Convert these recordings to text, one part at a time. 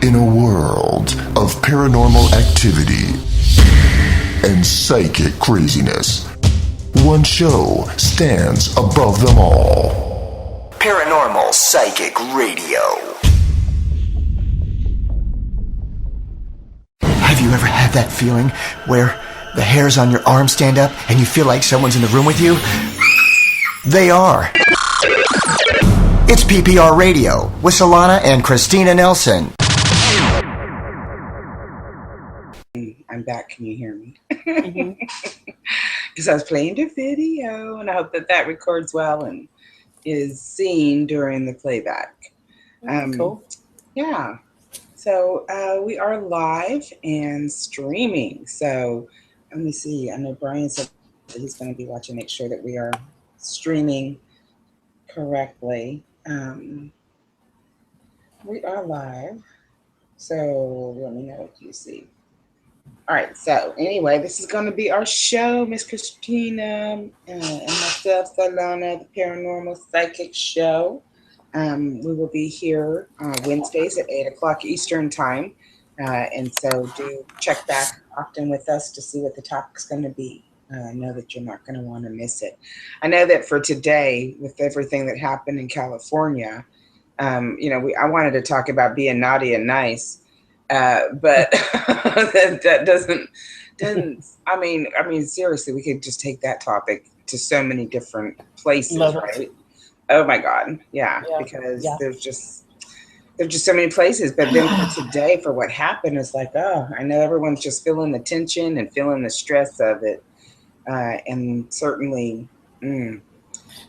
In a world of paranormal activity and psychic craziness, one show stands above them all. ParaNormal Psychic Radio. Have you ever had that feeling where the hairs on your arm stand up and you feel like someone's in the room with you? They are. It's PPR Radio with Solana and Christina Nelson. I'm back. Can you hear me? Because I was playing the video, and I hope that records well and is seen during the playback. Cool. Yeah. So we are live and streaming. So let me see. I know Brian said that he's going to be watching, make sure that we are streaming correctly. We are live. So let me know what you see. All right, so anyway, this is going to be our show, Miss Christina and myself, Solana, the ParaNormal Psychic Show. We will be here Wednesdays at 8 o'clock Eastern Time. And so do check back often with us to see what the topic's going to be. I know that you're not going to want to miss it. I know that for today, with everything that happened in California, I wanted to talk about being naughty and nice. But that doesn't. I mean, seriously, we could just take that topic to so many different places, right? Oh my God, yeah. Because there's just so many places. But then for today, for what happened, it's like, I know everyone's just feeling the tension and feeling the stress of it, and certainly,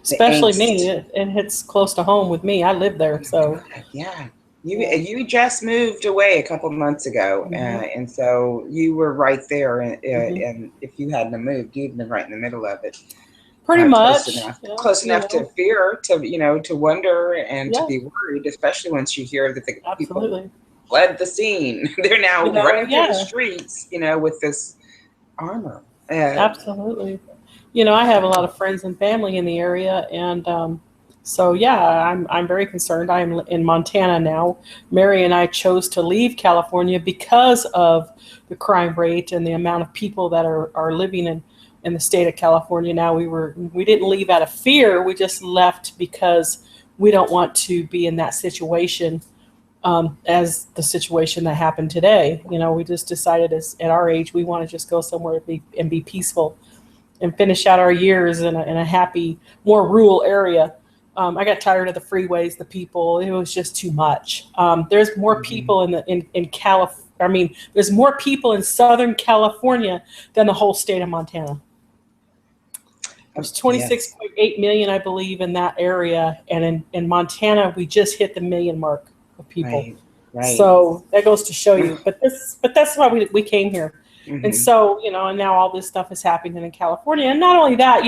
especially me, it hits close to home with me. I live there, so yeah. You just moved away a couple months ago, and so you were right there. And if you hadn't moved, you'd been right in the middle of it. Pretty much close enough to fear, to wonder, and to be worried, especially once you hear that the people fled the scene. They're now running through the streets, with this armor. Absolutely. I have a lot of friends and family in the area, and so I'm very concerned. I am in Montana now. Mary and I chose to leave California because of the crime rate and the amount of people that are living in the state of California now. We didn't leave out of fear. We just left because we don't want to be in that situation as the situation that happened today. We just decided at our age we want to just go somewhere and be peaceful and finish out our years in a happy, more rural area. I got tired of the freeways, the people. It was just too much. There's more people in California. There's more people in Southern California than the whole state of Montana. There's 26.8 million, I believe, in that area, and in Montana, we just hit the million mark of people. Right. So that goes to show you. But that's why we came here. And so, and now all this stuff is happening in California. And not only that,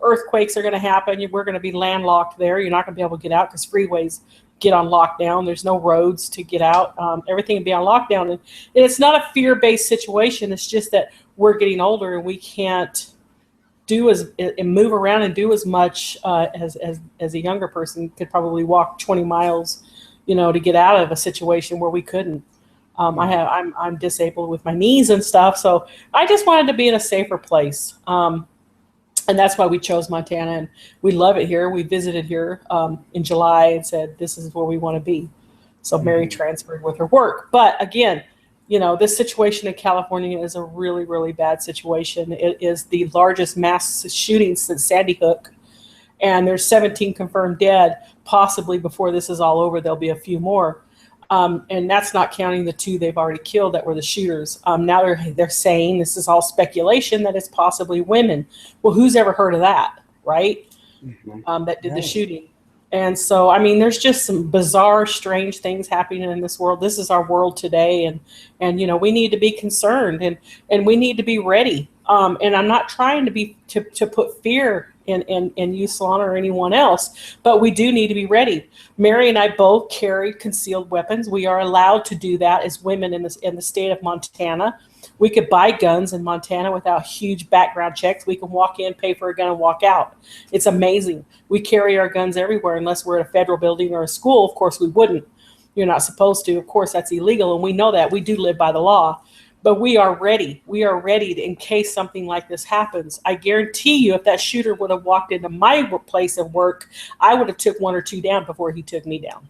earthquakes are going to happen. We're going to be landlocked there. You're not going to be able to get out because freeways get on lockdown. There's no roads to get out. Everything will be on lockdown. And it's not a fear-based situation. It's just that we're getting older and we can't move around and do as much as a younger person could probably walk 20 miles, to get out of a situation where we couldn't. I'm disabled with my knees and stuff, so I just wanted to be in a safer place, and that's why we chose Montana. And we love it here. We visited here in July and said this is where we want to be. So Mary transferred with her work, but again, this situation in California is a really, really bad situation. It is the largest mass shooting since Sandy Hook, and there's 17 confirmed dead. Possibly before this is all over, there'll be a few more. And that's not counting the 2 they've already killed that were the shooters. Now they're saying, this is all speculation, that it's possibly women. Well, who's ever heard of that, right? That did the shooting. And so, there's just some bizarre, strange things happening in this world. This is our world today, and we need to be concerned, and we need to be ready. And I'm not trying to put fear in you, Solana, or anyone else, but we do need to be ready. Mary and I both carry concealed weapons. We are allowed to do that as women in the state of Montana. We could buy guns in Montana without huge background checks. We can walk in, pay for a gun, and walk out. It's amazing. We carry our guns everywhere unless we're at a federal building or a school. Of course, we wouldn't. you're not supposed to. Of course, that's illegal, and we know that. We do live by the law. But we are ready. We are ready in case something like this happens. I guarantee you, if that shooter would have walked into my place of work, I would have took 1 or 2 down before he took me down.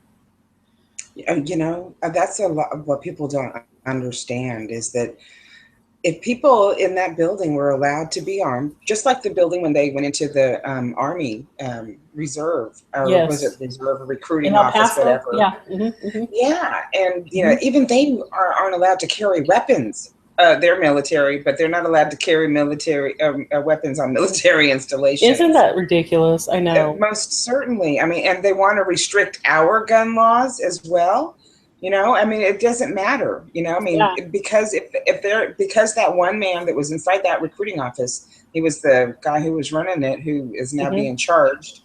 That's a lot of what people don't understand is that if people in that building were allowed to be armed, just like the building when they went into the Army Reserve, or was it Reserve Recruiting Office, whatever. Yeah. Mm-hmm, mm-hmm. Yeah, and even they aren't allowed to carry weapons. They're military, but they're not allowed to carry military weapons on military installations. Isn't that ridiculous? I know. Most certainly. I mean, and they want to restrict our gun laws as well. I mean, it doesn't matter. Because because that one man that was inside that recruiting office, he was the guy who was running it, who is now being charged.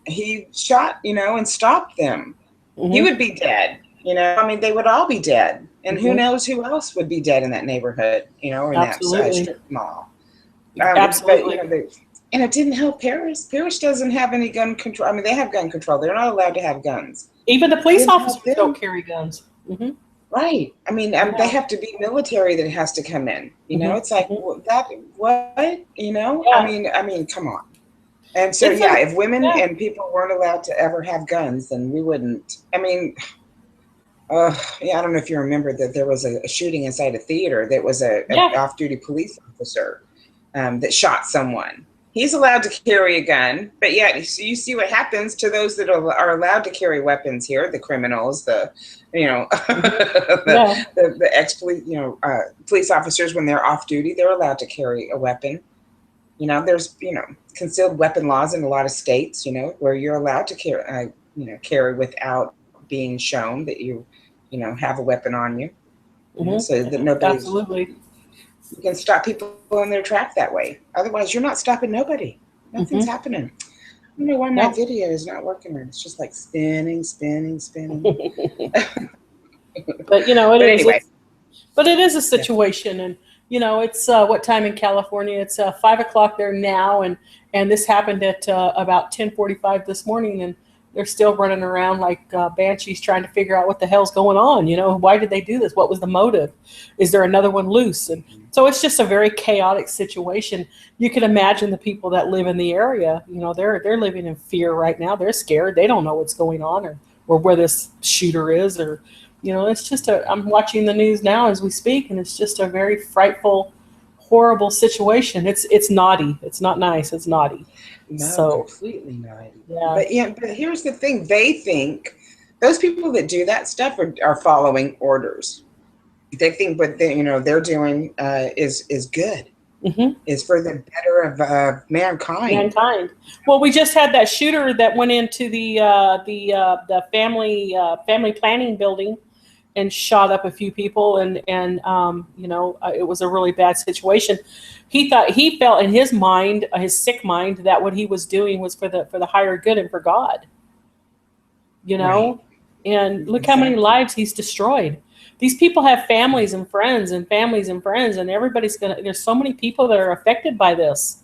He shot, and stopped them. He would be dead. I mean, they would all be dead. And who knows who else would be dead in that neighborhood, or in that strip mall. Absolutely. But, and it didn't help Paris. Paris doesn't have any gun control. I mean, they have gun control. They're not allowed to have guns. Even the police officers don't carry guns. Right. I mean, they have to be military that has to come in. It's like, what? I mean, come on. And so, if women and people weren't allowed to ever have guns, then we wouldn't. I mean, I don't know if you remember that there was a shooting inside a theater that was an off-duty police officer that shot someone. He's allowed to carry a gun, but yet you see what happens to those that are allowed to carry weapons here, the criminals, the ex-police, police officers when they're off duty, they're allowed to carry a weapon. There's, concealed weapon laws in a lot of states, where you're allowed to carry without being shown that you have a weapon on you. So that nobody's... Absolutely. You can stop people in their track that way. Otherwise, you're not stopping nobody. Nothing's happening. I don't know why my video is not working. It's just like spinning. But anyway. But it is a situation, and it's what time in California? It's 5 o'clock there now, and this happened at about 10:45 this morning, and they're still running around like banshees trying to figure out what the hell's going on. Why did they do this? What was the motive? Is there another one loose? And so it's just a very chaotic situation. You can imagine the people that live in the area, they're living in fear right now. They're scared. They don't know what's going on or where this shooter is, or, it's just I'm watching the news now as we speak, and it's just a very frightful, horrible situation. It's naughty. It's not nice. It's naughty. No, completely naughty. Yeah. But here's the thing. They think those people that do that stuff are following orders. They think what they're doing is good. Is for the better of mankind. Well, we just had that shooter that went into the family planning building and shot up a few people, and it was a really bad situation. He felt in his mind, his sick mind, that what he was doing was for the higher good and for God. Right. And look how many lives he's destroyed. These people have families and friends, and everybody's there's so many people that are affected by this.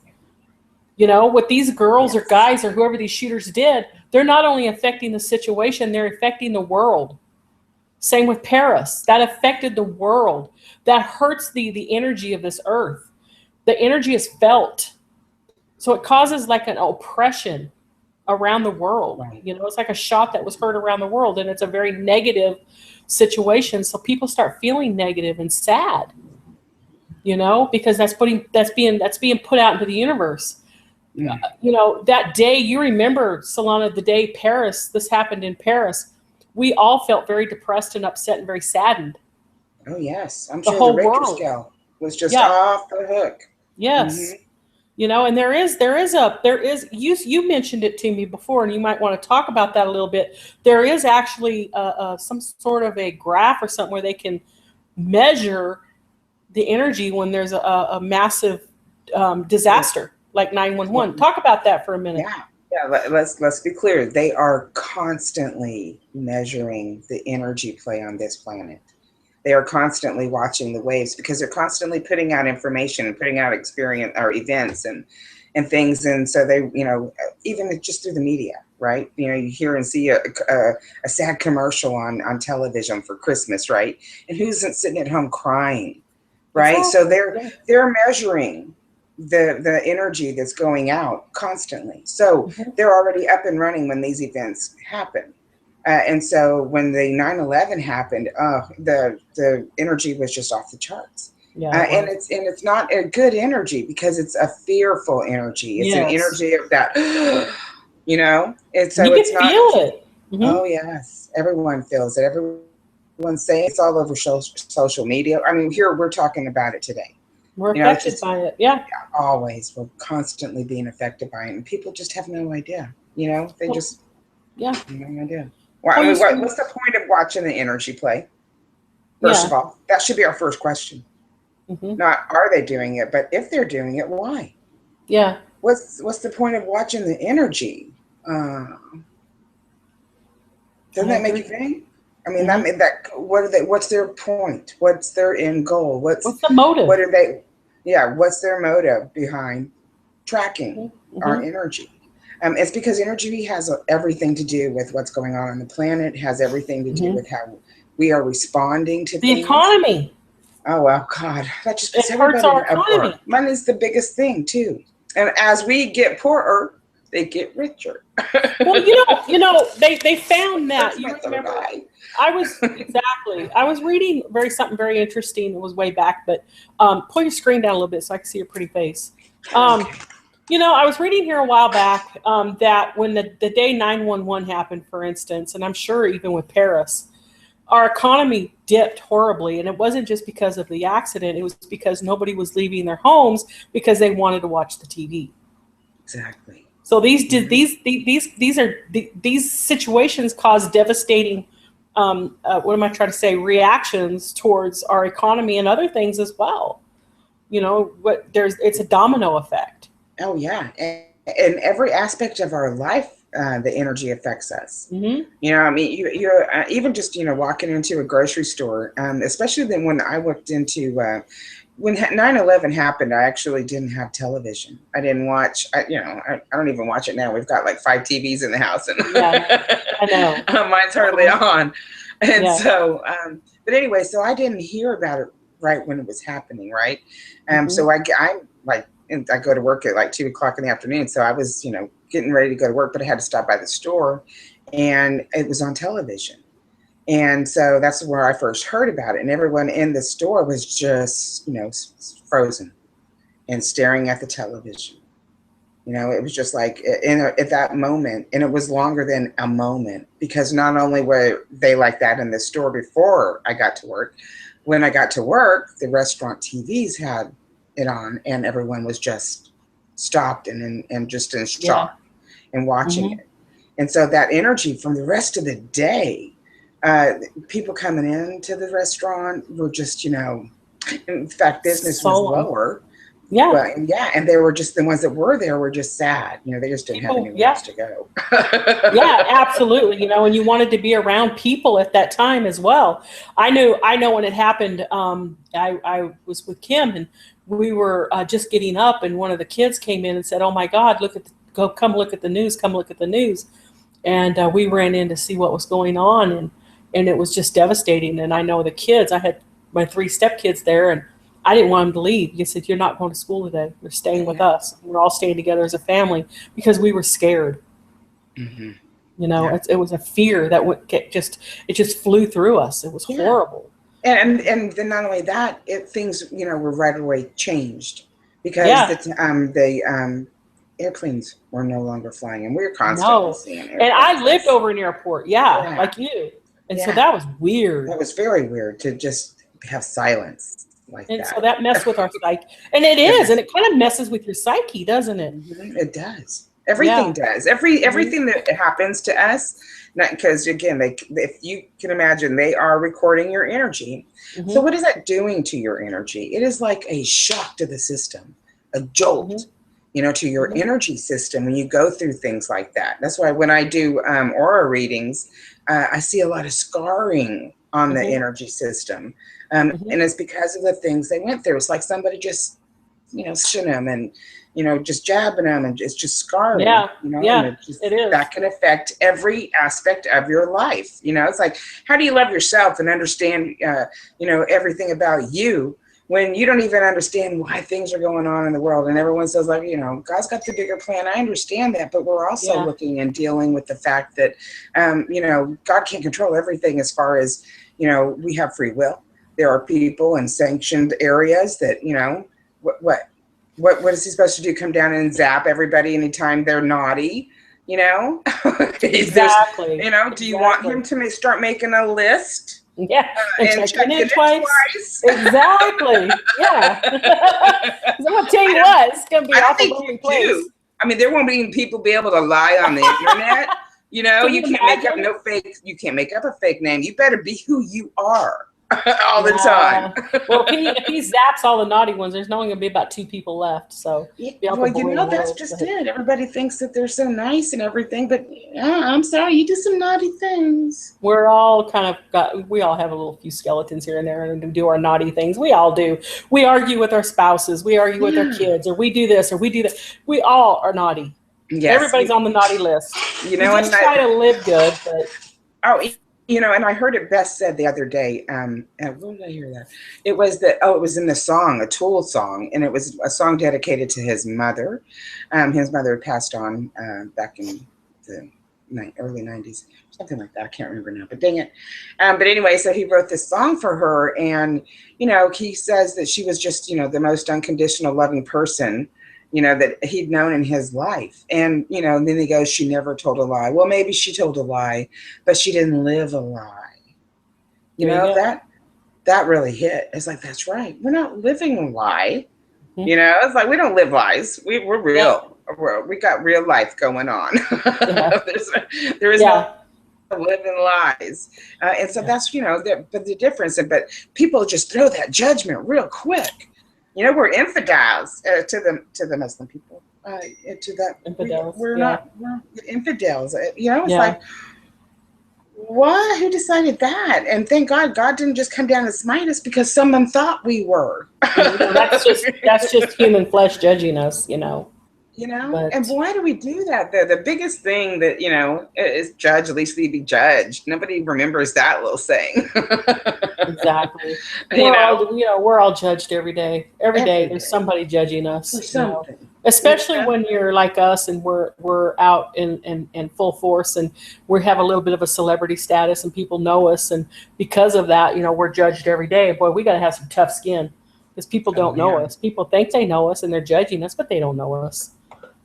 What these girls or guys or whoever these shooters did, they're not only affecting the situation, they're affecting the world. Same with Paris. That affected the world. That hurts the energy of this earth. The energy is felt. So it causes like an oppression around the world. Right. It's like a shot that was heard around the world, and it's a very negative situation. So people start feeling negative and sad, because that's being put out into the universe. Yeah. That day, you remember, Solana, the day this happened in Paris, we all felt very depressed and upset and very saddened. Oh yes, I'm sure the Richter scale was just off the hook. Yes, and there is you mentioned it to me before, and you might want to talk about that a little bit. There is actually some sort of a graph or something where they can measure the energy when there's a massive disaster like 911. Talk about that for a minute. Yeah, let's be clear. They are constantly measuring the energy play on this planet. They are constantly watching the waves because they're constantly putting out information and putting out experience or events and things. And so they, even just through the media, right? You know, you hear and see a sad commercial on television for Christmas, right? And who's sitting at home crying, right? Exactly. So they're measuring the energy that's going out constantly. So they're already up and running when these events happen. And so when the 9/11 happened, the energy was just off the charts. Yeah, and it's not a good energy because it's a fearful energy. It's an energy of that, you know. And so you it's can not. feel it. Oh yes, everyone feels it. Everyone's saying it's all over social media. I mean, here we're talking about it today. We're You know, affected by it. Yeah. Always, we're constantly being affected by it, and people just have no idea. You know, they just have no idea. Well, I mean, what's the point of watching the energy play? First of all, that should be our first question. Not are they doing it, but if they're doing it, why? Yeah. What's the point of watching the energy? Doesn't that make you think? I mean, what's their point? What's their end goal? What's the motive? What are they? Yeah, what's their motive behind tracking our energy? It's because energy has everything to do with what's going on the planet. Has everything to do with how we are responding to the economy. Oh well, God, that just puts hurts our economy. Money's the biggest thing too, and as we get poorer, they get richer. Well, you know, they found that. You remember? I was reading something very interesting. It was way back, but pull your screen down a little bit so I can see your pretty face. You know, I was reading here a while back that when the day 9/11 happened, for instance, and I'm sure even with Paris, our economy dipped horribly. And it wasn't just because of the accident. It was because nobody was leaving their homes because they wanted to watch the TV. Exactly. So these situations cause devastating, what am I trying to say, reactions towards our economy and other things as well. You know, it's a domino effect. Oh yeah, and every aspect of our life, the energy affects us. You know, I mean, you're even just walking into a grocery store, especially then when I walked into when 9/11 happened. I actually didn't have television. I didn't watch. I don't even watch it now. We've got like 5 TVs in the house, and I know mine's hardly on. And so, but anyway, so I didn't hear about it right when it was happening, right? So I go to work at like 2:00 in the afternoon. So I was, getting ready to go to work, but I had to stop by the store, and it was on television. And so that's where I first heard about it. And everyone in the store was just, frozen and staring at the television. It was just like at that moment, and it was longer than a moment, because not only were they like that in the store before I got to work, when I got to work, the restaurant TVs had it on, and everyone was just stopped and just in shock and watching it. And so that energy from the rest of the day, people coming into the restaurant were just, in fact, business was lower. But, and they were just, the ones that were there were just sad. They just didn't have anywhere else to go. Yeah, absolutely. And you wanted to be around people at that time as well. I know when it happened, I was with Kim, and we were just getting up, and one of the kids came in and said, "Oh my God, come look at the news, come look at the news." And we ran in to see what was going on, and it was just devastating. And I know the kids, I had my 3 stepkids there, and I didn't want them to leave. You said, "You're not going to school today. You're staying with us. We're all staying together as a family," because we were scared. It was a fear that it just flew through us. It was horrible. And then not only that, things were right away changed, because the airplanes were no longer flying, and we were constantly seeing airplanes. And I lived over an airport, like you, and so that was weird. That was very weird to just have silence like that. And so that messed with our psyche, and it is, and it kind of messes with your psyche, doesn't it? It does. Everything does. Everything that happens to us, because again, if you can imagine, they are recording your energy. So what is that doing to your energy? It is like a shock to the system, a jolt, to your energy system when you go through things like that. That's why when I do aura readings, I see a lot of scarring on the energy system. And it's because of the things they went through. It's like somebody just, shun them and, just jabbing them, and it's just scarring. Yeah, and it is. That can affect every aspect of your life. It's like, how do you love yourself and understand, everything about you, when you don't even understand why things are going on in the world, and everyone says, like, God's got the bigger plan. I understand that, but we're also looking and dealing with the fact that, God can't control everything as far as, we have free will. There are people in sanctioned areas that, what is he supposed to do? Come down and zap everybody anytime they're naughty? Exactly. Do you want him to start making a list? Yeah, and checking in twice. Exactly. Yeah. I'm gonna tell you what, it's gonna be an awful lonely place. I mean, there won't be people be able to lie on the internet. You can't make up no fake. You can't make up a fake name. You better be who you are all the time. Well, if he zaps all the naughty ones, there's only gonna be about 2 people left. So that's just it. Everybody thinks that they're so nice and everything, but I'm sorry, you do some naughty things. We're all we all have a few skeletons here and there, and do our naughty things. We all do. We argue with our spouses. We argue with our kids, or we do this, or we do that. We all are naughty. Yes, everybody's on the naughty list. We just try to live good, but and I heard it best said the other day. Where did I hear that? It was it was in the song, a Tool song, and it was a song dedicated to his mother. His mother had passed on back in the early 90s, something like that. I can't remember now, but dang it. But anyway, so he wrote this song for her, and he says that she was just the most unconditional, loving person that he'd known in his life. And, then he goes, she never told a lie. Well, maybe she told a lie, but she didn't live a lie. That really hit. It's like, that's right. We're not living a lie. Mm-hmm. It's like, we don't live lies. We're real. Yeah. We got real life going on. Yeah. there is no living lies. And so that's, but the difference. But people just throw that judgment real quick. We're infidels to the Muslim people. To that infidels. We're infidels. It's like, what? Who decided that? And thank God didn't just come down and smite us because someone thought we were. That's just human flesh judging us. But, and why do we do that? The biggest thing that, is judge, at least we be judged. Nobody remembers that little saying. Exactly. We're all judged every day. Every day there's somebody judging us. Especially when you're like us and we're out in full force and we have a little bit of a celebrity status and people know us. And because of that, we're judged every day. Boy, we got to have some tough skin because people don't know us. People think they know us and they're judging us, but they don't know us.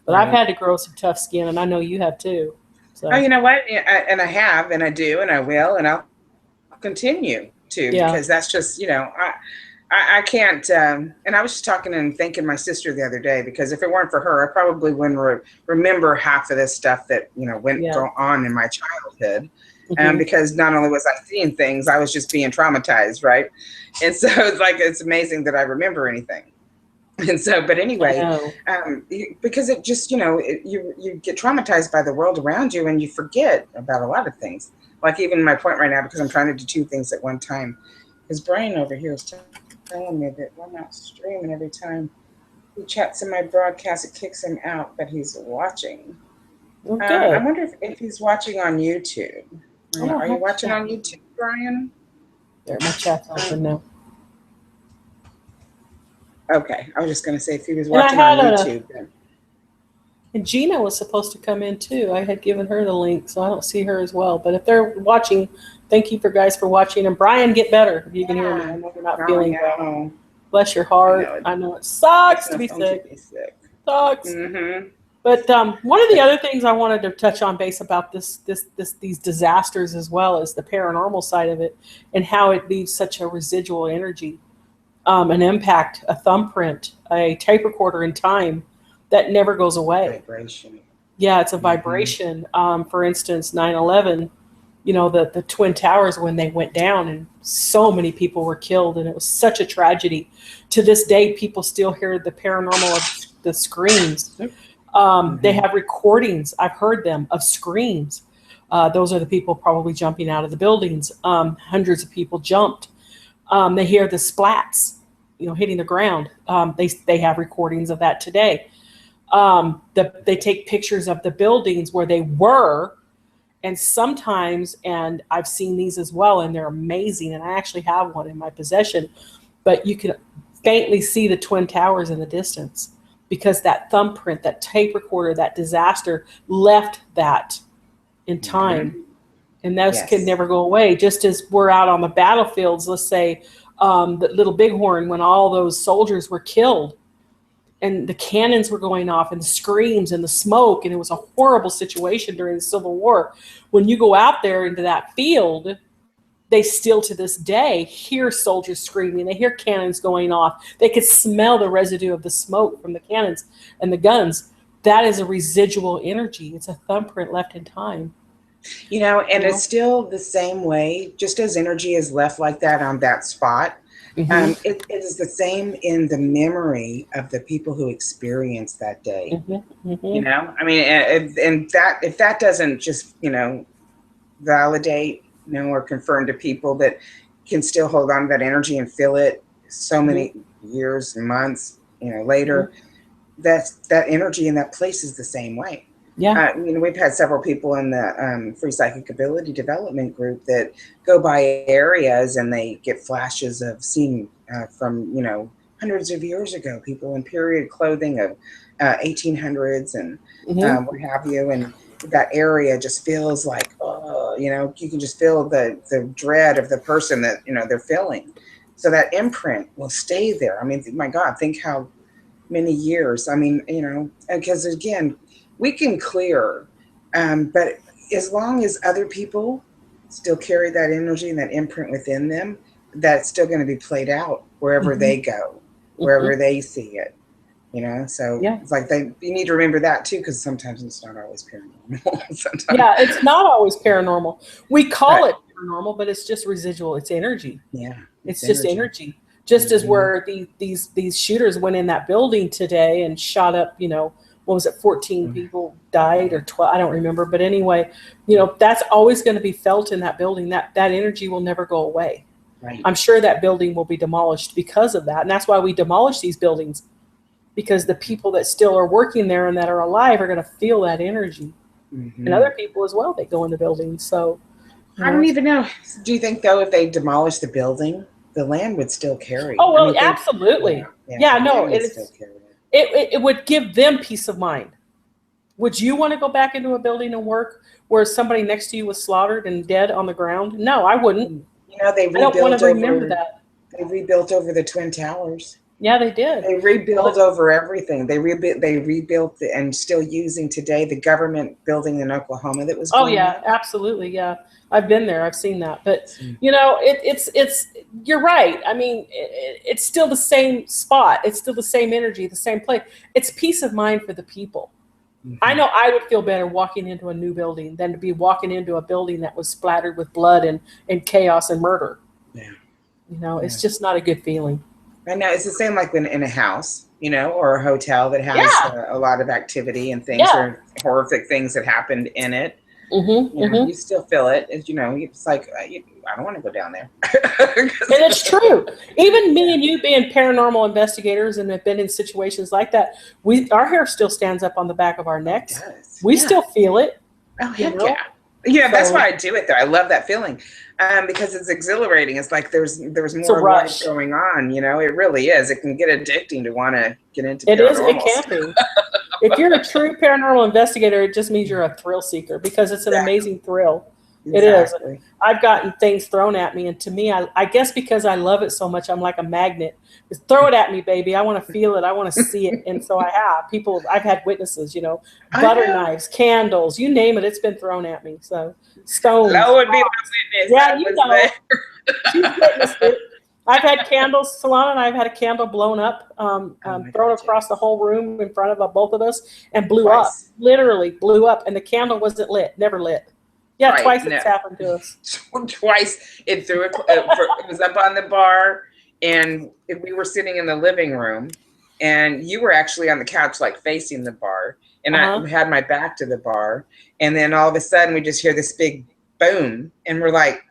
But I've had to grow some tough skin, and I know you have too. So. Oh, you know what? And I have, and I do, and I will, and I'll continue to, because that's just, I can't. And I was just talking and thanking my sister the other day, because if it weren't for her, I probably wouldn't remember half of this stuff that went on in my childhood. Mm-hmm. Because not only was I seeing things, I was just being traumatized, right? And so it's amazing that I remember anything. And so, but anyway, because it just, you get traumatized by the world around you and you forget about a lot of things. Like even my point right now, because I'm trying to do 2 things at one time. His brain over here is telling me that I'm not streaming every time he chats in my broadcast. It kicks him out, but he's watching. Okay. I wonder if he's watching on YouTube. Are you watching on YouTube, Brian? There, my chat's open now. Okay, I was just going to say if he was watching on YouTube. Then. And Gina was supposed to come in too. I had given her the link, so I don't see her as well. But if they're watching, thank you guys for watching. And Brian, get better if you can hear me. I know you're not feeling well. Bless your heart. I know it sucks to be sick. Sucks. Mm-hmm. But one of the other things I wanted to touch on base about these disasters as well is the paranormal side of it and how it leaves such a residual energy. An impact, a thumbprint, a tape recorder in time that never goes away. Vibration. Yeah, it's a vibration. For instance, 9/11, the Twin Towers, when they went down and so many people were killed and it was such a tragedy. To this day, people still hear the paranormal of the screams. They have recordings, I've heard them, of screams. Those are the people probably jumping out of the buildings. Hundreds of people jumped. They hear the splats, hitting the ground. They have recordings of that today. They take pictures of the buildings where they were. And sometimes, and I've seen these as well, and they're amazing. And I actually have one in my possession, but you can faintly see the Twin Towers in the distance because that thumbprint, that tape recorder, that disaster left that in time. Mm-hmm. And those can never go away. Just as we're out on the battlefields, let's say the Little Bighorn, when all those soldiers were killed and the cannons were going off and the screams and the smoke, and it was a horrible situation during the Civil War. When you go out there into that field, they still to this day hear soldiers screaming. They hear cannons going off. They could smell the residue of the smoke from the cannons and the guns. That is a residual energy. It's a thumbprint left in time. It's still the same way, just as energy is left like that on that spot. Mm-hmm. It is the same in the memory of the people who experienced that day. Mm-hmm. Mm-hmm. I mean, and that if that doesn't just validate, or confirm to people that can still hold on to that energy and feel it so many years, months, later, that energy in that place is the same way. Yeah. We've had several people in the Free Psychic Ability Development Group that go by areas and they get flashes of seeing from, hundreds of years ago, people in period clothing of 1800s and what have you. And that area just feels like, you can just feel the dread of the person that, they're feeling. So that imprint will stay there. I mean, my God, think how many years. I mean, because again, we can clear, but as long as other people still carry that energy and that imprint within them, that's still going to be played out wherever they go, wherever they see it. So it's like you need to remember that too, because sometimes it's not always paranormal. Sometimes. Yeah, it's not always paranormal. We call it paranormal, but it's just residual. It's energy. Yeah, it's just energy. Just as where these shooters went in that building today and shot up, what was it, 14 people died or 12, I don't remember. But anyway, that's always going to be felt in that building. That energy will never go away. Right. I'm sure that building will be demolished because of that. And that's why we demolish these buildings, because the people that still are working there and that are alive are going to feel that energy. Mm-hmm. And other people as well, they go in the building. So I don't even know. Do you think, though, if they demolish the building, the land would still carry? Oh, well, absolutely. No, it would give them peace of mind. Would you want to go back into a building and work where somebody next to you was slaughtered and dead on the ground? No, I wouldn't. They rebuilt. I don't want to remember that. They rebuilt over the Twin Towers. Yeah, they did. They rebuilt over everything. They rebuilt and still using today the government building in Oklahoma that was. Oh yeah, absolutely. Yeah, I've been there. I've seen that. But it's you're right. I mean, it's still the same spot. It's still the same energy, the same place. It's peace of mind for the people. Mm-hmm. I know I would feel better walking into a new building than to be walking into a building that was splattered with blood and chaos and murder. Yeah. It's just not a good feeling. I know it's the same like when in a house, or a hotel that has a lot of activity and things or horrific things that happened in it. Mm-hmm, you still feel it. It's like, I don't want to go down there. And it's true. Even me and you being paranormal investigators and have been in situations like that, our hair still stands up on the back of our necks. We still feel it. Oh, heck yeah. Yeah, that's why I do it, though. I love that feeling because it's exhilarating. It's like there's more life going on. It really is. It can get addicting to want to get into paranormal. It can be. If you're a true paranormal investigator, it just means you're a thrill seeker because it's an amazing thrill. Exactly. It is. I've gotten things thrown at me, and to me, I guess because I love it so much, I'm like a magnet. Just throw it at me, baby. I want to feel it. I want to see it. And so I have. I've had witnesses, butter knives, candles, you name it. It's been thrown at me. So stones. That would be my witness. Yeah, She's witnessed it. I've had candles, Solana and I've had a candle blown up, thrown across the whole room in front of both of us and blew up. Literally blew up. And the candle wasn't lit, never lit. Yeah, twice it's happened to us. Twice it threw it was up on the bar, and we were sitting in the living room, and you were actually on the couch, like facing the bar, and I had my back to the bar, and then all of a sudden we just hear this big boom, and we're like,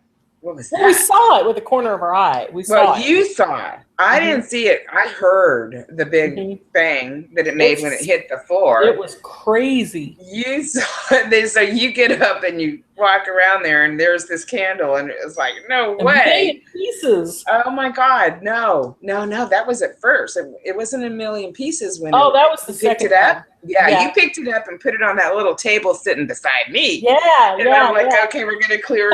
What was Well, we that? saw it with the corner of our eye. We saw Well, it. you saw it. I didn't see it. I heard the big Mhm. bang that it made when it hit the floor. It was crazy. You saw it. So you get up and you walk around there, and there's this candle, and it was like, no A way. million pieces. Oh my God, no. That was at first. It wasn't a million pieces when Oh, that was the you picked second it up. time. Yeah, Yeah. you picked it up and put it on that little table sitting beside me. Yeah, And yeah, I'm like, yeah. okay, we're gonna clear.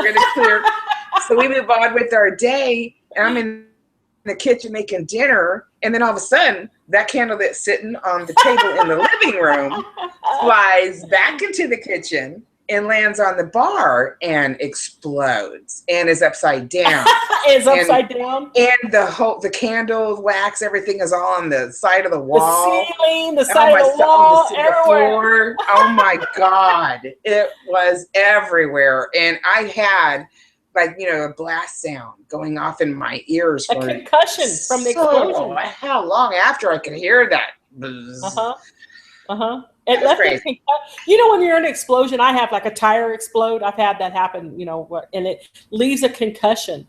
So we move on with our day, and I'm in the kitchen making dinner, and then all of a sudden, that candle that's sitting on the table in the living room flies back into the kitchen and lands on the bar and explodes and is upside down. It's upside down. And the candle wax, everything is all on the side of the wall. The ceiling, the side of the wall, everywhere. Floor. Oh my God. It was everywhere. And I had a blast sound going off in my ears. A concussion from the explosion. How long after I could hear that? It left a concussion. You know, when you're in an explosion, I have like a tire explode. I've had that happen, and it leaves a concussion.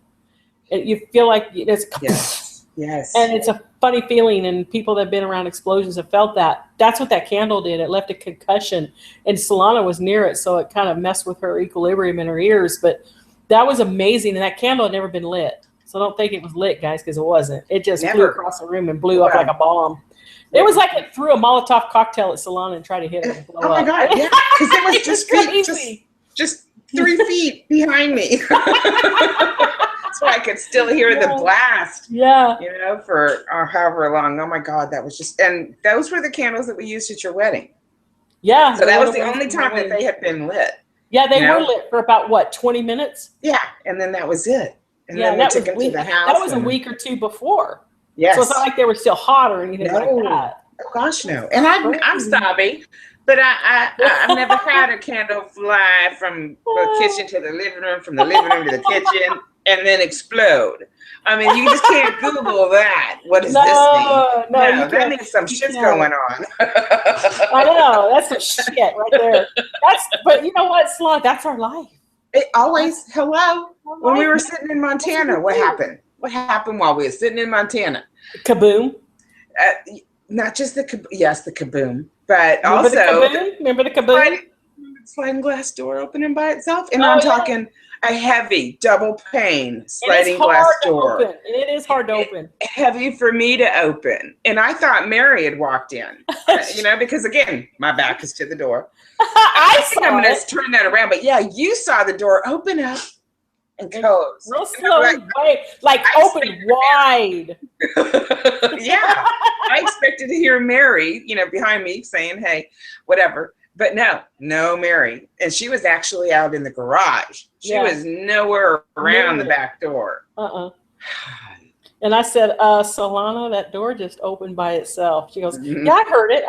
You feel like it's yes. And it's a funny feeling, and people that have been around explosions have felt that. That's what that candle did. It left a concussion, and Solana was near it, so it kind of messed with her equilibrium in her ears. But that was amazing, and that candle had never been lit. So don't think it was lit, guys, because it wasn't. It just flew across the room and blew up like a bomb. It was like it threw a Molotov cocktail at Solana and tried to hit it and blow up. Oh my God, yeah, because it was just 3 feet behind me. So I could still hear the blast. Yeah. For however long. Oh my God, that was and those were the candles that we used at your wedding. Yeah. So that was the only time that they had been lit. Yeah, they were lit for about 20 minutes? Yeah, and then that was it. And then we took them to the house. That was a week or two before. Yes. So it's not like they were still hot or anything like that. Oh gosh, no. And I'm sorry, but I've never had a candle fly from the kitchen to the living room, from the living room to the kitchen, and then explode. I mean, you just can't Google that. What does this mean? No, that means some shit's going on. I know. That's some shit right there. But you know what, Slot? That's our life. It always, when we were sitting in Montana, what happened? What happened while we were sitting in Montana? Kaboom. Not just the kaboom, but also Remember the kaboom? Sliding glass door opening by itself, and I'm talking a heavy double pane sliding glass door. It is hard to open. Heavy for me to open, and I thought Mary had walked in. Because again, my back is to the door. I think I'm going to turn that around, but yeah, you saw the door open up and close. Real slow, like open wide. Yeah, I expected to hear Mary, behind me saying, "Hey, whatever." But no Mary. And she was actually out in the garage. She was nowhere around the back door. And I said, Solana, that door just opened by itself. She goes, yeah, I heard it.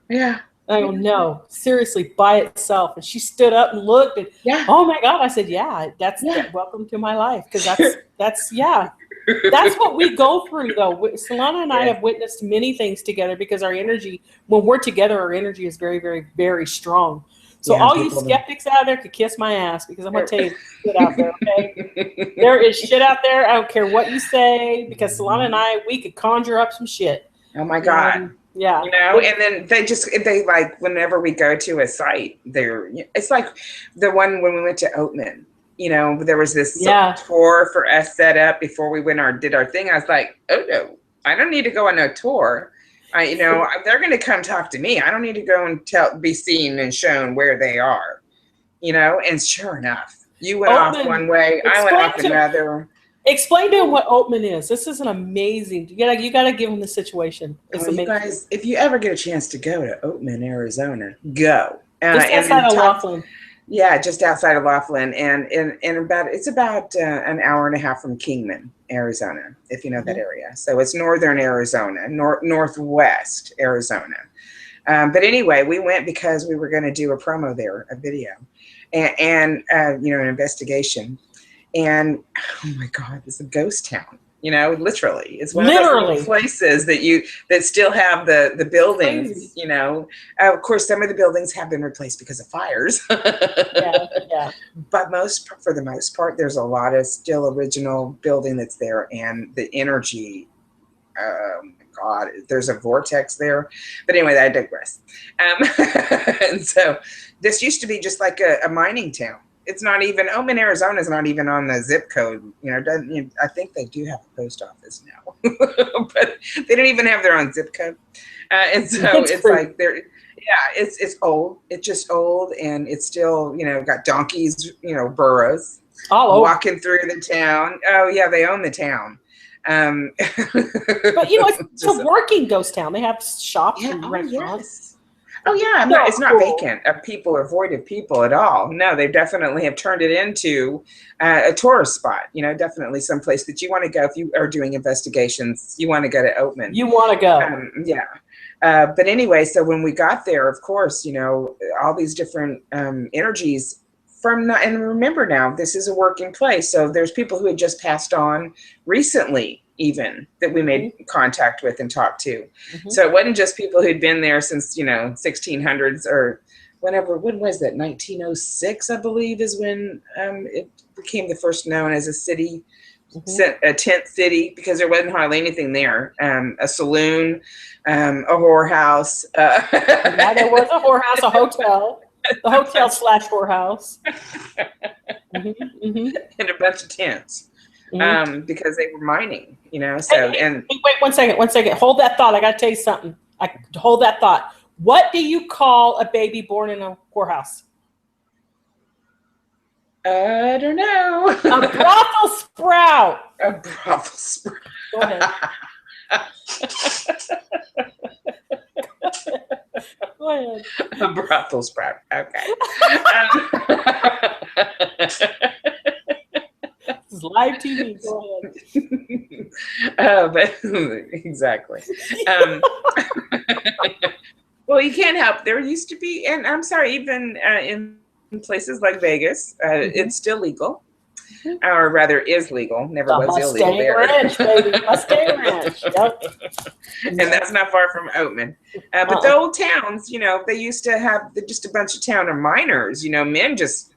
Yeah. I go, no, seriously, by itself. And she stood up and looked and, oh my God. I said, that's welcome to my life. Because that's what we go through, though. Solana and I have witnessed many things together because our energy, when we're together, our energy is very, very, very strong. So all you skeptics out there could kiss my ass because I'm going to tell you shit out there, okay? There is shit out there. I don't care what you say because Solana and I, we could conjure up some shit. Oh, my God. Yeah. And then they like, whenever we go to a site, it's like the one when we went to Oatman. There was this tour for us set up before we did our thing. I was like, oh no, I don't need to go on no tour. They're going to come talk to me. I don't need to go and be seen and shown where they are. And sure enough, you went off one way, I went off another. Explain to them what Oatman is. This is an amazing. You got to give them the situation. It's amazing. You guys, if you ever get a chance to go to Oatman, Arizona, go. Just outside of Laughlin. Yeah, just outside of Laughlin, and it's about an hour and a half from Kingman, Arizona, if you know that area. So it's northern Arizona, northwest Arizona. But anyway, we went because we were going to do a promo there, a video, and an investigation. And oh my God, it's a ghost town. Literally. It's one of those little places that still have the buildings, Of course, some of the buildings have been replaced because of fires. Yeah. But for the most part, there's a lot of still original building that's there, and the energy, oh my God, there's a vortex there. But anyway, I digress. And so this used to be just like a mining town. It's not even, Oman, Arizona is not even on the zip code. I think they do have a post office now, but they don't even have their own zip code. And so it's like it's old. It's just old, and it's still, got donkeys, burros walking through the town. Oh yeah, they own the town. But it's a working ghost town. They have shops and restaurants. Yes. Oh yeah, it's not vacant of people or void of people at all. No, they definitely have turned it into a tourist spot. Definitely someplace that you want to go if you are doing investigations. You want to go to Oatman. You want to go. But anyway, so when we got there, of course, all these different energies and remember now, this is a working place. So there's people who had just passed on recently, even, that we made contact with and talked to. So it wasn't just people who'd been there since 1600s or whenever. When was that? 1906, I believe, is when it became the first known as a city, a tent city, because there wasn't hardly anything there. A saloon, a whorehouse. Yeah, there was a whorehouse, a hotel. The hotel / whorehouse. And a bunch of tents. Because they were mining, so wait 1 second. Hold that thought. I got to tell you something. Hold that thought. What do you call a baby born in a whorehouse? I don't know. A brothel sprout. A brothel sprout. Go ahead. Go ahead. A brothel sprout. Okay. This is live TV. Go ahead. But exactly. Well, you can't help. There used to be, and I'm sorry, even in places like Vegas, it's still legal. Or rather, is legal. Never was illegal there. Ranch, baby. Mustang Ranch. Yep. And that's not far from Oatman. But the old towns, they used to have just a bunch of town of miners. Men just,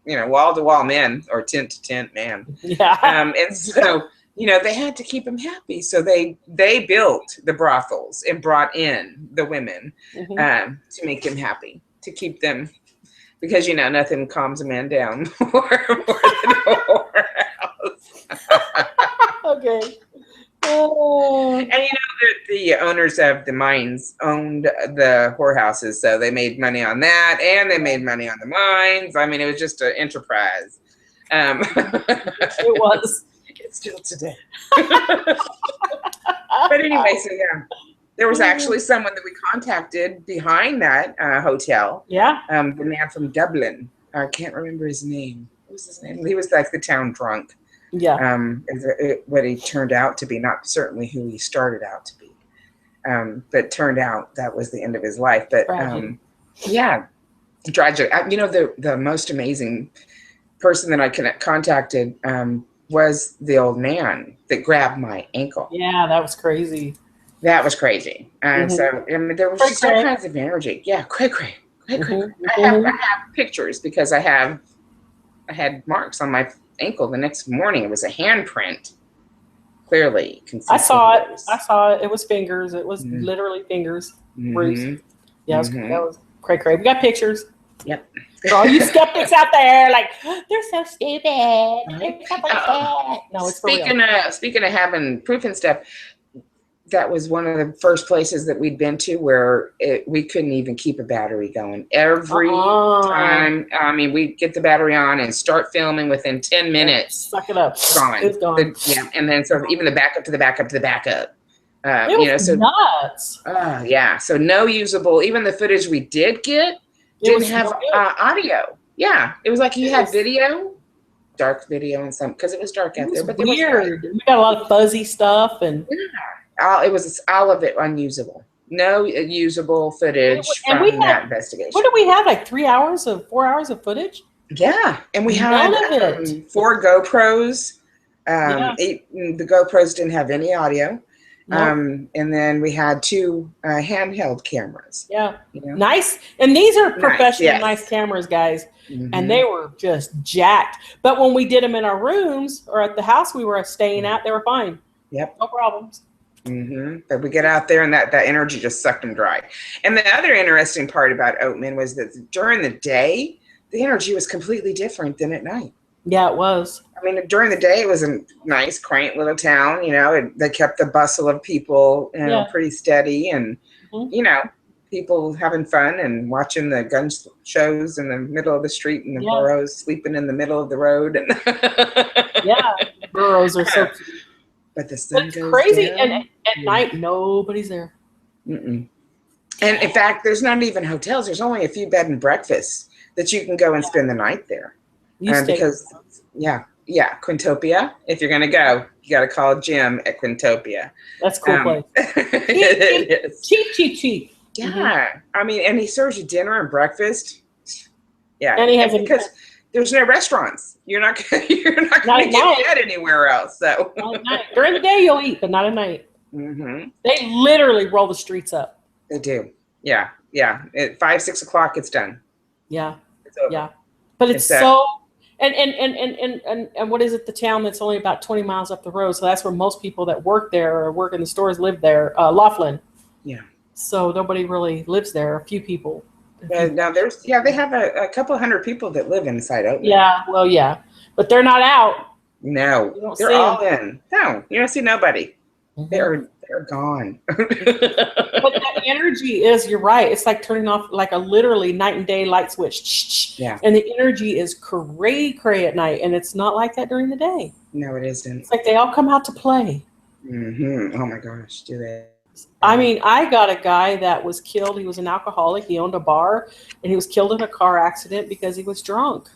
wall to wall men or tent to tent man. Yeah. And so, they had to keep them happy. So they built the brothels and brought in the women to make them happy, to keep them. Because, nothing calms a man down more than a whorehouse. Okay. And, the owners of the mines owned the whorehouses. So they made money on that, and they made money on the mines. I mean, it was just an enterprise. It was. It's still today. But anyway, so yeah. There was actually someone that we contacted behind that hotel. Yeah. The man from Dublin. I can't remember his name. What was his name? He was like the town drunk. Yeah. What he turned out to be, not certainly who he started out to be. But turned out that was the end of his life. But yeah, tragic. The most amazing person that I contacted was the old man that grabbed my ankle. Yeah, that was crazy. That was crazy. So there was just all kinds of energy. Yeah, cray. I have pictures because I had marks on my ankle the next morning. It was a handprint. Clearly. I saw it. It was fingers. It was literally fingers. Bruised. Yeah, that was cray. We got pictures. Yep. For all you skeptics out there, like, they're so stupid. They're so bad. No, it's for real. Speaking of having proof and stuff, that was one of the first places that we'd been to where we couldn't even keep a battery going. Every time, we'd get the battery on and start filming within 10 minutes. Suck it up. Gone. It's gone. And then so even the backup to the backup to the backup. It was nuts. Yeah. So no usable, even the footage we did get didn't have audio. Yeah. It was like you had video, dark video and some, because it was dark out there. But weird. We got a lot of fuzzy stuff and... Yeah. It was all of it unusable. No usable footage from that investigation. What did we have? Like 4 hours of footage? Yeah, and we had 4 GoPros Yeah. The GoPros didn't have any audio. Nope. And then we had 2 handheld cameras. Yeah. You know? Nice. And these are professional, yes. nice cameras, guys. Mhm. And they were just jacked. But when we did them in our rooms or at the house we were staying at, they were fine. Yep. No problems. But we get out there and that energy just sucked them dry. And the other interesting part about Oatman was that during the day, the energy was completely different than at night. Yeah, it was. I mean, during the day, it was a nice, quaint little town. You know, they kept the bustle of people, pretty steady, and people having fun and watching the gun shows in the middle of the street, and the burros sleeping in the middle of the road. And burros are so cute. But the sun It's goes crazy, down. and at night nobody's there. And in fact, there's not even hotels. There's only a few bed and breakfasts that you can go and spend the night there. Because Quintopia. If you're gonna go, you got to call Jim at Quintopia. That's a cool place. It is. Cheap. Yeah, I mean, and he serves you dinner and breakfast. Yeah, and he has because there's no restaurants. You're not going to get fed anywhere else. So during the day you'll eat, but not at night. They literally roll the streets up. They do. Yeah. At 5, 6 o'clock, it's done. Yeah. It's over. Yeah. But it's so. And what is it? The town that's only about 20 miles up the road. So that's where most people that work there or work in the stores live there. Laughlin. Yeah. So nobody really lives there. A few people. Now they have a couple hundred people that live inside Oatman. Yeah. Well, yeah, but they're not out. No, they're all in. No, you don't see nobody. They're gone. But that energy is, you're right. It's like turning off like a literally night and day light switch. Yeah. And the energy is cray at night, and it's not like that during the day. No, it isn't. It's like they all come out to play. Oh my gosh, do they? I mean, I got a guy that was killed. He was an alcoholic. He owned a bar, and he was killed in a car accident because he was drunk.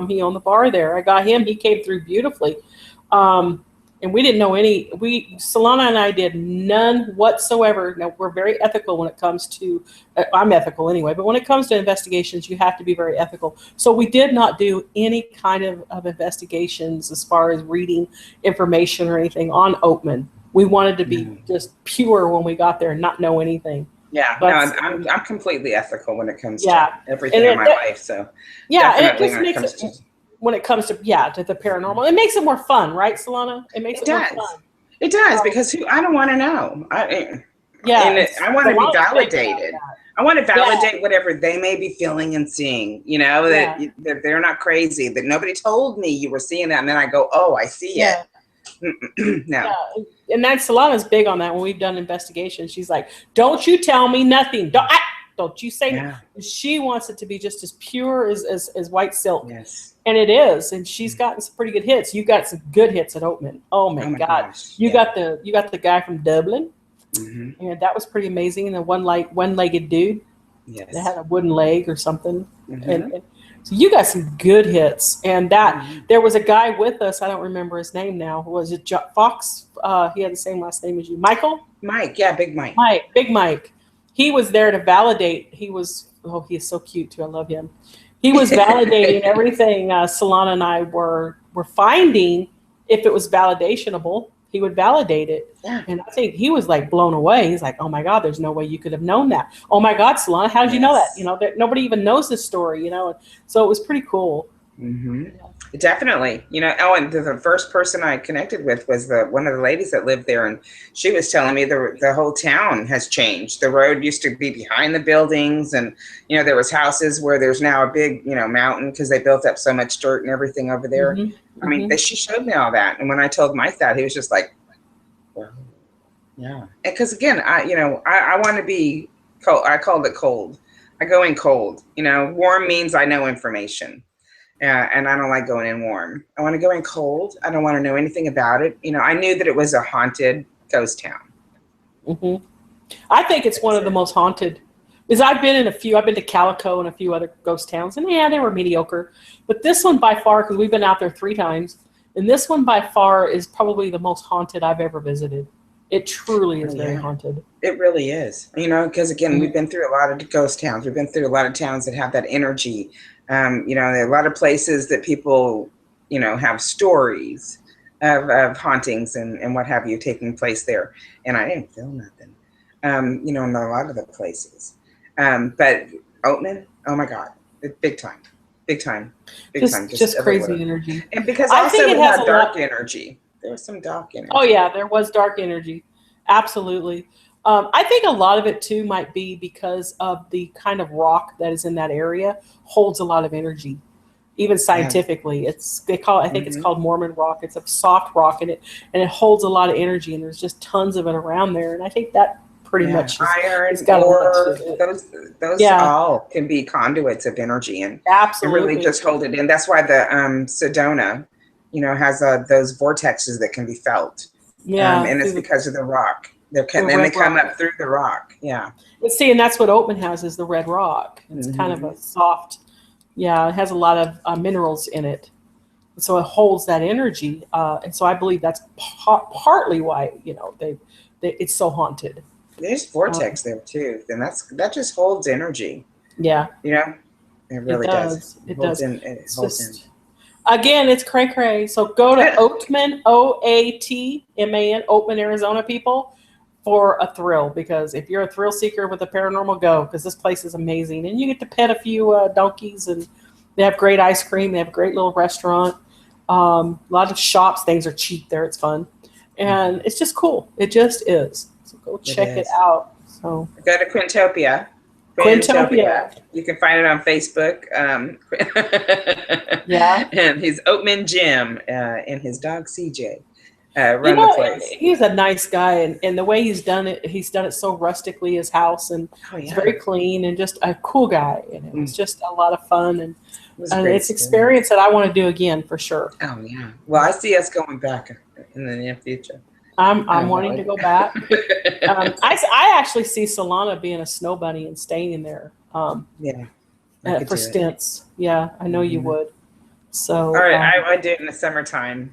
He owned the bar there. I got him. He came through beautifully. And we didn't know Solana and I did none whatsoever. Now, we're very ethical when it comes to, I'm ethical anyway, but when it comes to investigations, you have to be very ethical. So we did not do any kind of investigations as far as reading information or anything on Oatman. We wanted to be just pure when we got there and not know anything. Yeah, but, I'm completely ethical when it comes to everything in my life. So it just makes it, when it comes to the paranormal, it makes it more fun, right, Solana? It makes it more fun. It does, because I don't want to know. I want to be validated. I want to validate whatever they may be feeling and seeing. You know, that they're not crazy. That nobody told me you were seeing that, and then I go, oh, I see it. No. Yeah. And Solana's big on that when we've done investigations. She's like, don't you tell me nothing. Don't you say nothing. She wants it to be just as pure as white silk. Yes. And it is. And she's gotten some pretty good hits. You got some good hits at Oatman. Oh my God. Gosh. You got the guy from Dublin. And that was pretty amazing. And the one-legged dude that had a wooden leg or something. And so you got some good hits. And there was a guy with us. I don't remember his name now. Was it Fox? He had the same last name as you. Michael? Mike. Yeah, Big Mike. Big Mike. He was there to validate. He is so cute too. I love him. He was validating everything Solana and I were finding. If it was validationable, he would validate it. Yeah. And I think he was like blown away. He's like, oh my God, there's no way you could have known that. Oh my God, Solana, how did you know that? You know, nobody even knows this story, you know? So it was pretty cool. Definitely. You know, and the first person I connected with was one of the ladies that lived there, and she was telling me the whole town has changed. The road used to be behind the buildings, and you know, there was houses where there's now a big, you know, mountain because they built up so much dirt and everything over there. I mean, she showed me all that, and when I told Mike that, he was just like, well, yeah. Because again, I want to be cold. I called it cold. I go in cold. You know, warm means I know information. And I don't like going in warm. I want to go in cold. I don't want to know anything about it. You know, I knew that it was a haunted ghost town. I think it's one of the most haunted. Because I've been to Calico and a few other ghost towns, and they were mediocre. But this one by far, because we've been out there 3 times, and this one by far is probably the most haunted I've ever visited. It truly is very haunted. It really is. You know, because again, we've been through a lot of ghost towns. We've been through a lot of towns that have that energy. You know, there are a lot of places that people, you know, have stories. of hauntings and what have you taking place there. And I didn't feel nothing, in a lot of the places. But Oatman, oh my God, big time, big time, big time. Just everywhere. crazy energy. And because I also think it it has had a dark lot. energy. There was some dark energy. Oh yeah, there was dark energy. Absolutely. I think a lot of it too might be because of the kind of rock that is in that area holds a lot of energy. Even scientifically, I think it's called Mormon rock. It's a soft rock, and it holds a lot of energy, and there's just tons of it around there. And I think that pretty much iron it's got or a lot to it. those all can be conduits of energy and Absolutely. really just hold it in. That's why the Sedona, has those vortexes that can be felt. Yeah, and it's because of the rock. They come up through the rock. Yeah. But see, and that's what Oatman has is the red rock. It's kind of a soft. Yeah, it has a lot of minerals in it, so it holds that energy. And so I believe that's partly why it's so haunted. There's vortex there too, and that just holds energy. Yeah, it really does. It does. It holds in. Again, it's cray cray. So go to Oatman, OATMAN, Oatman, Arizona, people, for a thrill. Because if you're a thrill seeker with a paranormal, go, because this place is amazing, and you get to pet a few donkeys, and they have great ice cream. They have a great little restaurant. A lot of shops. Things are cheap there. It's fun, and it's just cool. It just is. So go check it out. So go to Quintopia. You can find it on Facebook. Yeah. And he's Oatman Jim and his dog CJ run the place. He's a nice guy, and the way he's done it so rustically, his house, and it's very clean, and just a cool guy. And it was just a lot of fun, and it's an experience that I want to do again for sure. Oh yeah. Well, I see us going back in the near future. I'm wanting to go back. I actually see Solana being a snow bunny and staying in there. For stints. Yeah, I know you would. So. All right, I do it in the summertime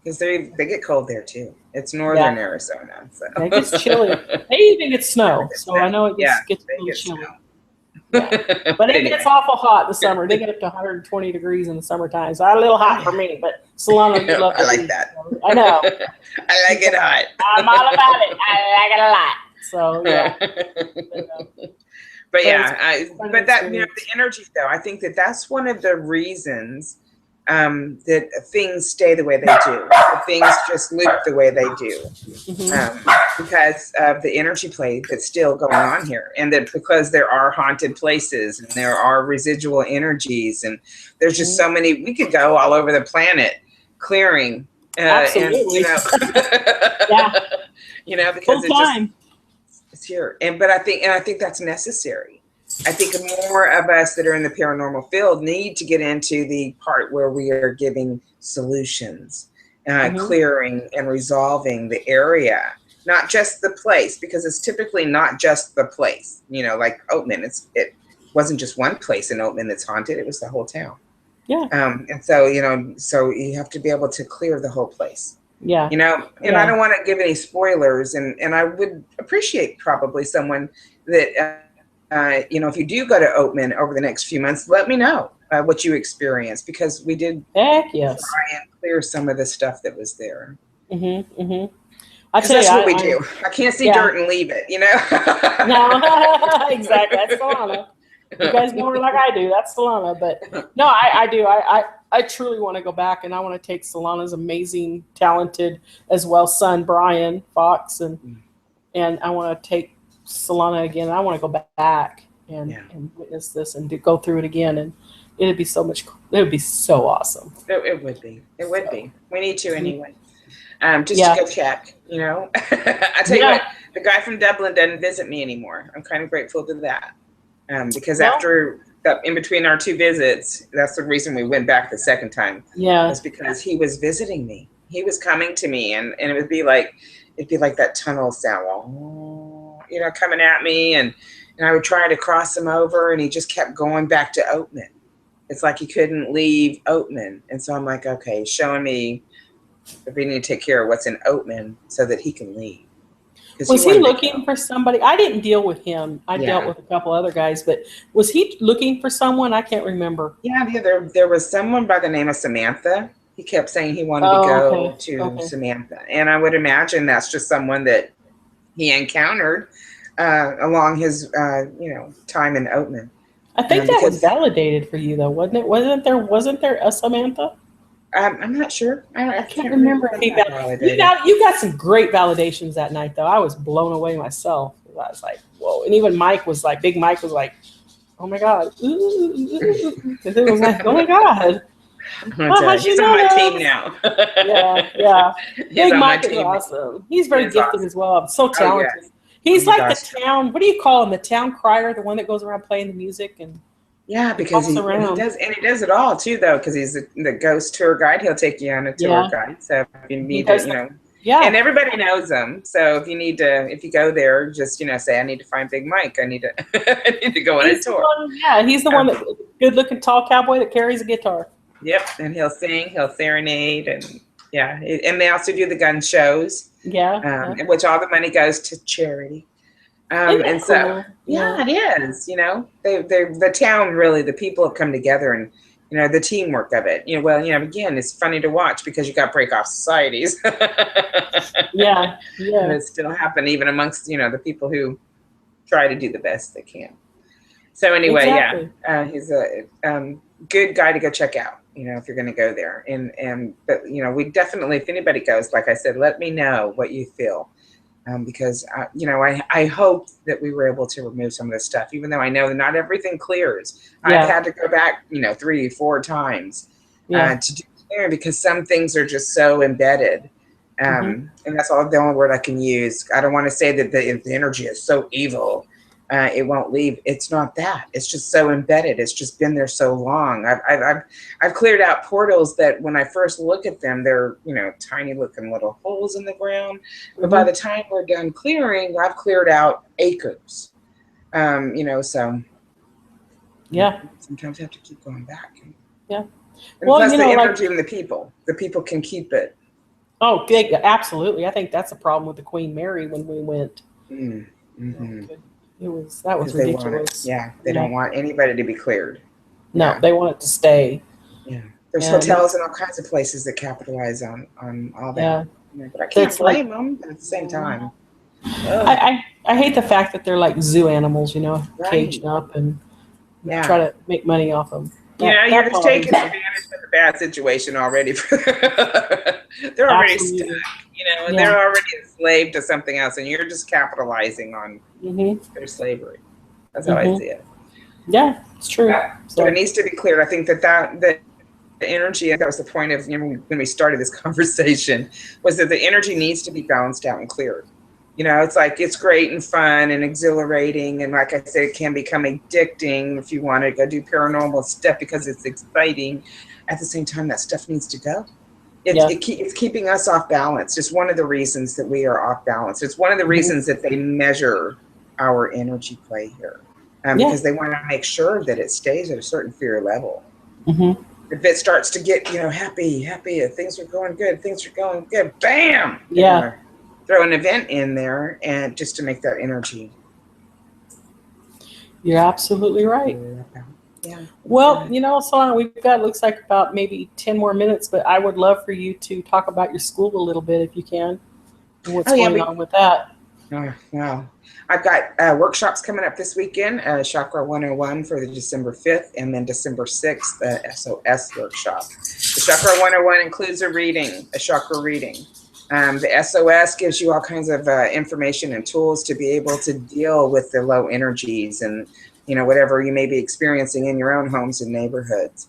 because they get cold there too. It's northern Arizona, so it gets chilly. They even get snow, so I know it gets a little chilly. Yeah. But it gets awful hot in the summer. They get up to 120 degrees in the summertime. So a little hot for me, but Solana, you love it. I like that. I know. I like it hot. I'm all about it. I like it a lot. So yeah. But that the energy though, I think that's one of the reasons that things stay the way they do. Things just loop the way they do, because of the energy play that's still going on here, and that because there are haunted places and there are residual energies, and there's just so many. We could go all over the planet clearing. Absolutely. And, because it's here, but I think that's necessary. I think more of us that are in the paranormal field need to get into the part where we are giving solutions, clearing and resolving the area, not just the place, because it's typically not just the place. Like Oatman, it wasn't just one place in Oatman that's haunted; it was the whole town. Yeah. And so so you have to be able to clear the whole place. Yeah. And I don't want to give any spoilers, and I would appreciate probably someone that. If you do go to Oatman over the next few months, let me know what you experienced, because we did try and clear some of the stuff that was there. I tell that's what we do. I can't see dirt and leave it, No, exactly. That's Solana. You guys know her like I do. That's Solana. But no, I do. I truly want to go back, and I want to take Solana's amazing, talented as well son Brian Fox, and I want to take Solana again. I want to go back and witness this and go through it again, and it'd be so awesome. It would be. We need to anyway. To go check, I tell you what, the guy from Dublin doesn't visit me anymore. I'm kind of grateful to that, because after in between our two visits, that's the reason we went back the second time. Yeah, was because he was visiting me. He was coming to me, and it would be like that tunnel sound. Coming at me, and I would try to cross him over, and he just kept going back to Oatman. It's like he couldn't leave Oatman. And so I'm like, okay, showing me that we need to take care of what's in Oatman so that he can leave. Was he looking for somebody? I didn't deal with him. I dealt with a couple other guys, but was he looking for someone? I can't remember. Yeah, there was someone by the name of Samantha He kept saying he wanted to Oh, go okay. to Okay. Samantha. And I would imagine that's just someone that he encountered along his, time in Oatman. I think that was Because validated for you, though, wasn't it? Wasn't there a Samantha? I'm not sure. I I can't can't remember if if he that validated. you got some great validations that night, though. I was blown away myself. I was like, whoa. And even Mike was like, Big Mike was like, oh my God. Ooh, ooh, ooh. And it was like, oh my God. Oh, how'd He's you on know my that? team now. Yeah, yeah. He's Big on my Mike is team. awesome. He's He very is gifted awesome. as well. So Oh, talented. yes. He's Oh my like gosh. the town, what do you call him? The town crier, the one that goes around playing the music and Yeah, he because walks he around. does, and he does it all too, though, because he's the ghost tour guide. He'll take you on a tour Yeah. guide. So if you He need does to, yeah. and everybody knows him. So if you go there, just say, I need to find Big Mike. I need to, I need to go on a He's the tour. one, yeah, he's the one that good looking tall cowboy that carries a guitar. Yep, and he'll sing, he'll serenade, and yeah, and they also do the gun shows, Yeah. in which all the money goes to charity. Isn't that And so, cool? yeah, it is. They the town really, the people have come together, and the teamwork of it. Again, it's funny to watch because you got break off societies. Yeah. And Yeah. it still happen even amongst the people who try to do the best they can. So anyway, Exactly. he's a good guy to go check out. If you're going to go there, but we definitely, if anybody goes, like I said, let me know what you feel. Because I hope that we were able to remove some of this stuff, even though I know that not everything clears. Yeah. I've had to go back, 3-4 times to do clearing because some things are just so embedded. And that's the only word I can use. I don't want to say that the energy is so evil. It won't leave. It's not that. It's just so embedded. It's just been there so long. I've cleared out portals that when I first look at them, they're tiny looking little holes in the ground. But by the time we're done clearing, I've cleared out acres. So Yeah. sometimes you have to keep going back. Yeah. And Well, plus the energy and the people can keep it. Oh, absolutely. I think that's a problem with the Queen Mary when we went. Mm-hmm. That was ridiculous. They don't want anybody to be cleared. No, they want it to stay. Yeah, there's hotels in all kinds of places that capitalize on all that. Yeah. But I can't blame them. But at the same time, I hate the fact that they're like zoo animals, caged up and try to make money off them. You're just taking advantage of the bad situation already. They're already stuck, and they're already enslaved to something else, and you're just capitalizing on their slavery. That's how I see it. Yeah, it's true. So it needs to be cleared. I think that the energy, that was the point of when we started this conversation, was that the energy needs to be balanced out and cleared. It's like it's great and fun and exhilarating, and like I said, it can become addicting if you want to go do paranormal stuff because it's exciting. At the same time, that stuff needs to go. It's keeping us off balance. It's one of the reasons that we are off balance. It's one of the reasons that they measure our energy play here, because they want to make sure that it stays at a certain fear level. If it starts to get happy, things are going good, bam, throw an event in there and just to make that energy. You're absolutely right. Yeah. Well, Solana, we've got, looks like about maybe 10 more minutes, but I would love for you to talk about your school a little bit if you can, and what's going on with that. Wow. I've got workshops coming up this weekend, Chakra 101 for the December 5th, and then December 6th, the SOS workshop. The Chakra 101 includes a chakra reading. The SOS gives you all kinds of information and tools to be able to deal with the low energies and, whatever you may be experiencing in your own homes and neighborhoods.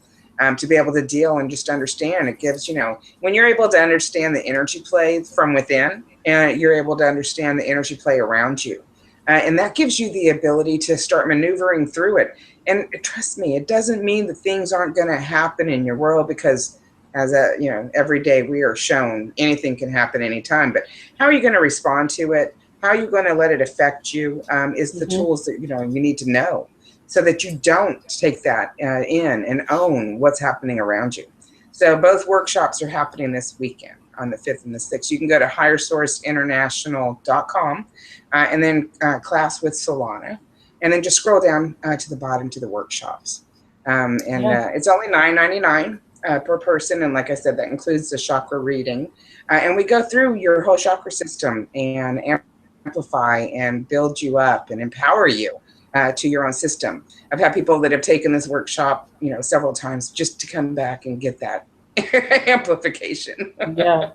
To be able to deal and just understand. It gives, when you're able to understand the energy play from within, you're able to understand the energy play around you. And that gives you the ability to start maneuvering through it. And trust me, it doesn't mean that things aren't going to happen in your world, because every day we are shown anything can happen anytime. But how are you going to respond to it? How are you going to let it affect you is the tools that, you need to know, so that you don't take that in and own what's happening around you. So both workshops are happening this weekend on the 5th and the 6th. You can go to highersourceinternational.com and then class with Solana, and then just scroll down to the bottom to the workshops. It's only $9.99 per person. And like I said, that includes the chakra reading. And we go through your whole chakra system and amplify and build you up and empower you to your own system. I've had people that have taken this workshop, several times just to come back and get that amplification. Yeah,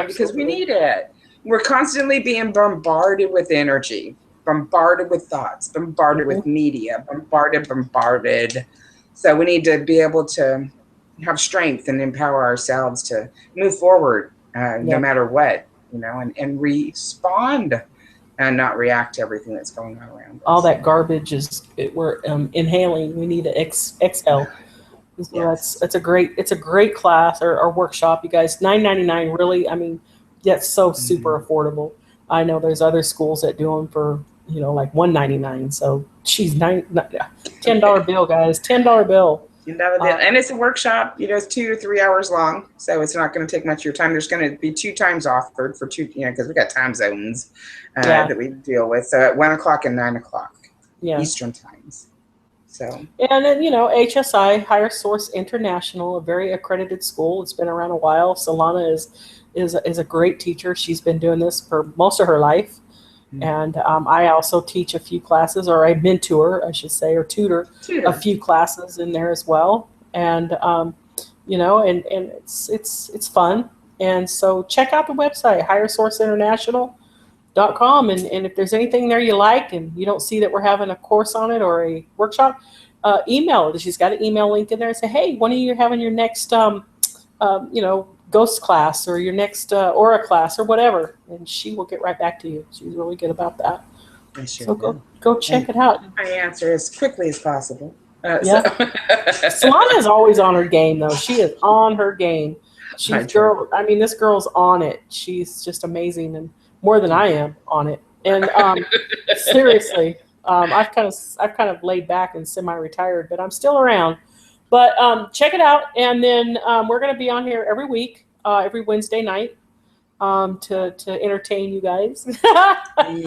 because we need it. We're constantly being bombarded with energy, bombarded with thoughts, bombarded with media, bombarded. So we need to be able to have strength and empower ourselves to move forward, no matter what, and respond and not react to everything that's going on around us. All that garbage we're inhaling. We need to exhale. So Yes. it's a great class or workshop, you guys. $9.99, really. I mean, that's so super affordable. I know there's other schools that do them for like $1.99. So she's $10 bill, guys. $10 bill. And it's a workshop. It's 2 to 3 hours long, so it's not going to take much of your time. There's going to be 2 times offered for 2, because we got time zones that we deal with. So at 1 o'clock and 9 o'clock Eastern times. So and then HSI, Higher Source International, a very accredited school. It's been around a while. Solana is a great teacher. She's been doing this for most of her life. And I also teach a few classes, or I mentor, I should say, or tutor a few classes in there as well. And and it's fun. And so check out the website, highersourceinternational.com. And if there's anything there you like and you don't see that we're having a course on it or a workshop, email it. She's got an email link in there and say, hey, when are you having your next ghost class or your next aura class or whatever, and she will get right back to you. She's really good about that. So go check it out. I answer as quickly as possible. Solana is always on her game, though. She is on her game. This girl's on it. She's just amazing, and more than I am on it. And seriously, I've kind of laid back and semi-retired, but I'm still around. But check it out, and then we're going to be on here every week, every Wednesday night, to entertain you guys.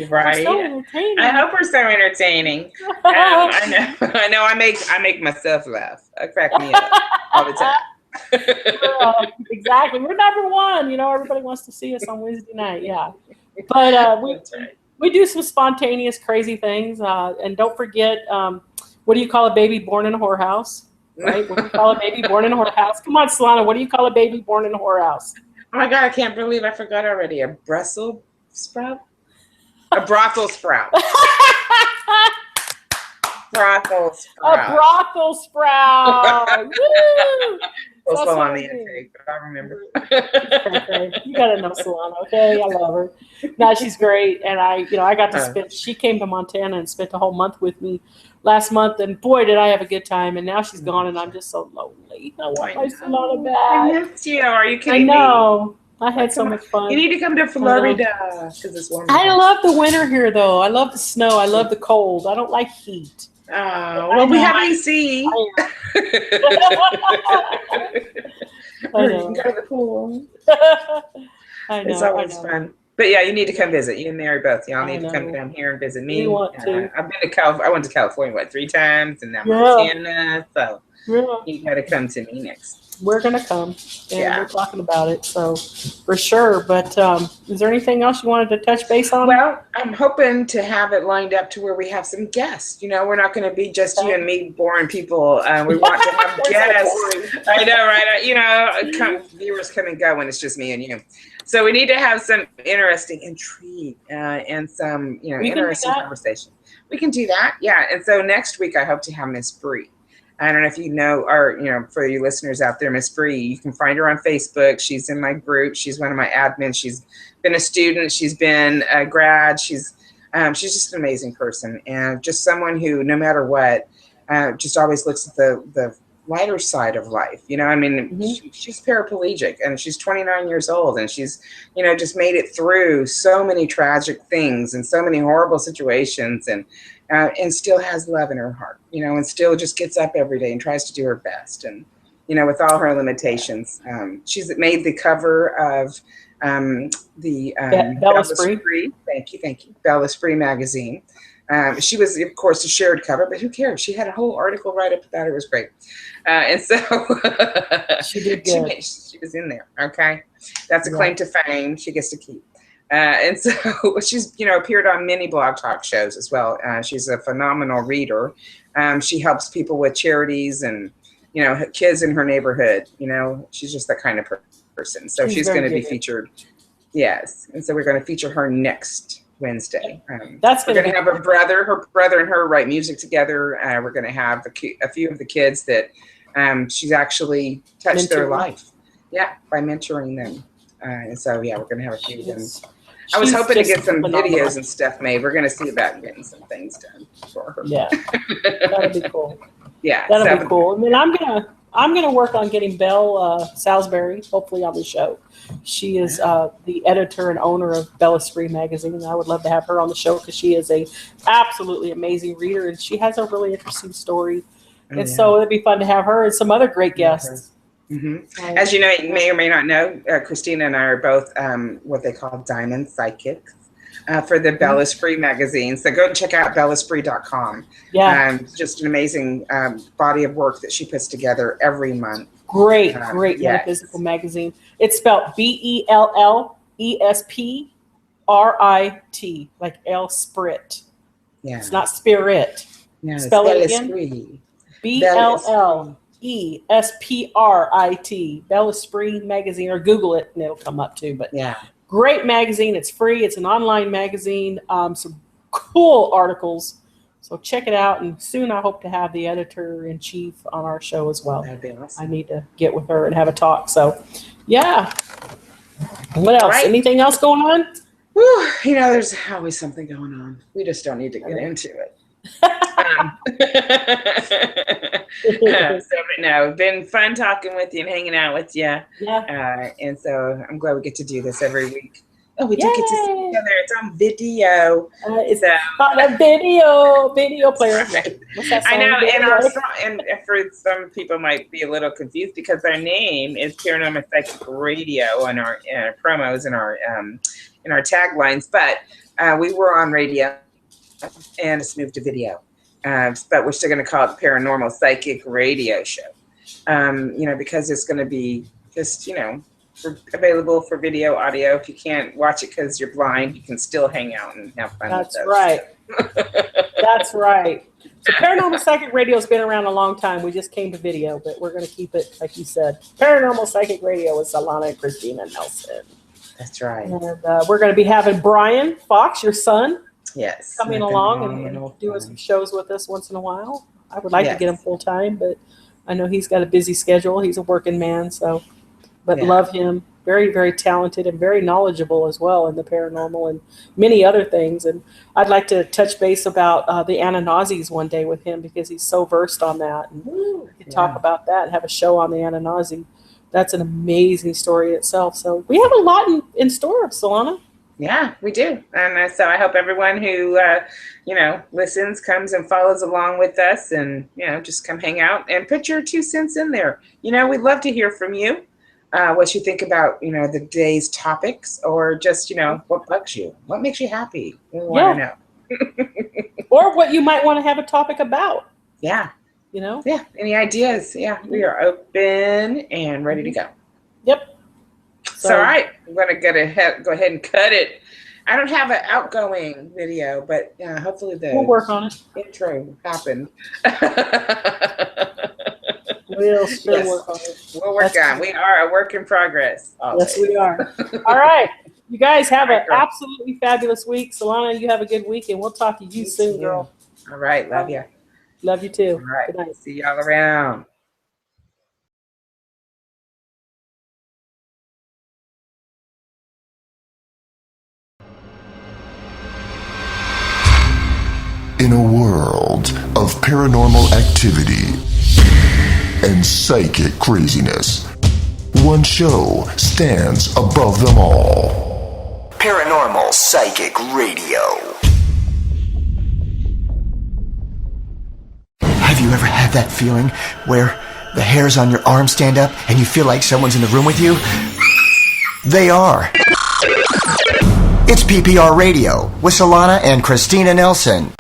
Right. So entertaining. I hope we're so entertaining. I know. I make myself laugh. I crack me up all the time. Exactly. We're number one. Everybody wants to see us on Wednesday night. Yeah, but we do some spontaneous, crazy things. And don't forget, what do you call a baby born in a whorehouse? Right? What do you call a baby born in a whorehouse? Come on, Solana. What do you call a baby born in a whorehouse? Oh my God, I can't believe I forgot already. A Brussels sprout? A brothel sprout. Brothel sprout. A brothel sprout. Woo! So slow on the intake, but I remember. You gotta know Solana, okay? I love her. No, she's great, and I got to spend. She came to Montana and spent a whole month with me last month, and boy, did I have a good time. And now she's gone, and I'm just so lonely. I want my Solana back. I missed you. Are you kidding me? I know. I had so much fun. You need to come to Florida because it's warm. I love the winter here, though. I love the snow. I love the cold. I don't like heat. Oh, well, we have AC. I You can go to the pool. I know. It's always fun. But yeah, you need to come visit. You and Mary both. Y'all need to come down here and visit me. We want to. I've been to California. I went to California 3 times, and now Montana. So you got to come to me next. We're gonna come, and we're talking about it. So for sure. But is there anything else you wanted to touch base on? Well, I'm hoping to have it lined up to where we have some guests. We're not going to be just you and me, boring people. We want to have guests. I know, right? Viewers come and go when it's just me and you. So we need to have some interesting intrigue and some, interesting conversation. We can do that, yeah. And so next week I hope to have Miss Bree. I don't know if you know, or for you listeners out there, Miss Bree. You can find her on Facebook. She's in my group. She's one of my admins. She's been a student. She's been a grad. She's just an amazing person, and just someone who, no matter what, just always looks at the lighter side of life. She's paraplegic, and she's 29 years old, and she's, just made it through so many tragic things and so many horrible situations, and still has love in her heart, and still just gets up every day and tries to do her best. And, with all her limitations, she's made the cover of the Bella Spree. Thank you. Bella Spree magazine. She was, of course, a shared cover, but who cares? She had a whole article write-up about it. It was great. And so She did good. she was in there, okay? That's a claim to fame she gets to keep. And so she's, appeared on many blog talk shows as well. She's a phenomenal reader. She helps people with charities and, kids in her neighborhood. She's just that kind of person. So she's going to be featured. Yes. And so we're going to feature her next Wednesday. We're going to have her brother and her write music together. We're going to have a few of the kids that she's actually touched their life. Yeah, by mentoring them. And so, we're going to have a few of them. I was hoping to get some videos and stuff made. We're going to see about getting some things done for her. Yeah, that'd be cool. Yeah, that'd be cool. And then I'm gonna work on getting Belle Salisbury hopefully on the show. She is the editor and owner of Bella Spree magazine. I would love to have her on the show because she is a absolutely amazing reader and she has a really interesting story. So it'd be fun to have her and some other great guests. Mm-hmm. As you know, you may or may not know, Christina and I are both what they call diamond psychics for the Bella Spree magazine. So go and check out bellaspree.com. Yeah. Just an amazing body of work that she puts together every month. Great metaphysical magazine. It's spelled BELLESPRIT, like El Sprit. Yeah. It's not spirit. No, spell it again. BELLESPRIT, Bella Spree magazine, or Google it and it'll come up too. But great magazine. It's free. It's an online magazine. Some cool articles. So check it out. And soon I hope to have the editor-in-chief on our show as well. That'd be awesome. I need to get with her and have a talk. So, yeah. What else? Right. Anything else going on? Whew, there's always something going on. We just don't need to get into it. Been fun talking with you and hanging out with you. Yeah. And so I'm glad we get to do this every week. Oh, we do get to see each other. It's on video. It's on a video player. What's that song? I know, and for some people might be a little confused because our name is ParaNormal Psychic Radio in our promos and our taglines, but we were on radio and it's moved to video. But we're still going to call it ParaNormal Psychic Radio Show. Because it's going to be just, available for video, audio. If you can't watch it because you're blind, you can still hang out and have fun with us. That's right. That's right. So ParaNormal Psychic Radio has been around a long time. We just came to video, but we're going to keep it, like you said, ParaNormal Psychic Radio with Solana and Christina Nelson. That's right. And we're going to be having Brian Fox, your son, coming along and doing some shows with us once in a while. I would like to get him full time, but I know he's got a busy schedule. He's a working man, but love him. Very, very talented and very knowledgeable as well in the paranormal and many other things. And I'd like to touch base about the Anunnazis one day with him because he's so versed on that. And we could talk about that and have a show on the Anunnaki. That's an amazing story itself. So we have a lot in store, Solana. Yeah, we do. And so I hope everyone who, listens, comes and follows along with us and, just come hang out and put your 2 cents in there. We'd love to hear from you. What you think about, the day's topics or just, what bugs you? What makes you happy? We want to know. Or what you might want to have a topic about. Yeah. Yeah. Any ideas? Yeah. We are open and ready to go. Yep. So all right. I'm going to go ahead and cut it. I don't have an outgoing video, but hopefully we'll work on it. Intro happened. We'll still work on it. We'll work on it. We are a work in progress. Yes, we are. All right. You guys have an absolutely fabulous week. Solana, you have a good week, and we'll talk to you soon, girl. All right. Love you. Love you too. All right. Good night. See y'all around. In a world of paranormal activity and psychic craziness, one show stands above them all. ParaNormal Psychic Radio. Have you ever had that feeling where the hairs on your arm stand up and you feel like someone's in the room with you? They are. It's PPR Radio with Solana and Christina Nelson.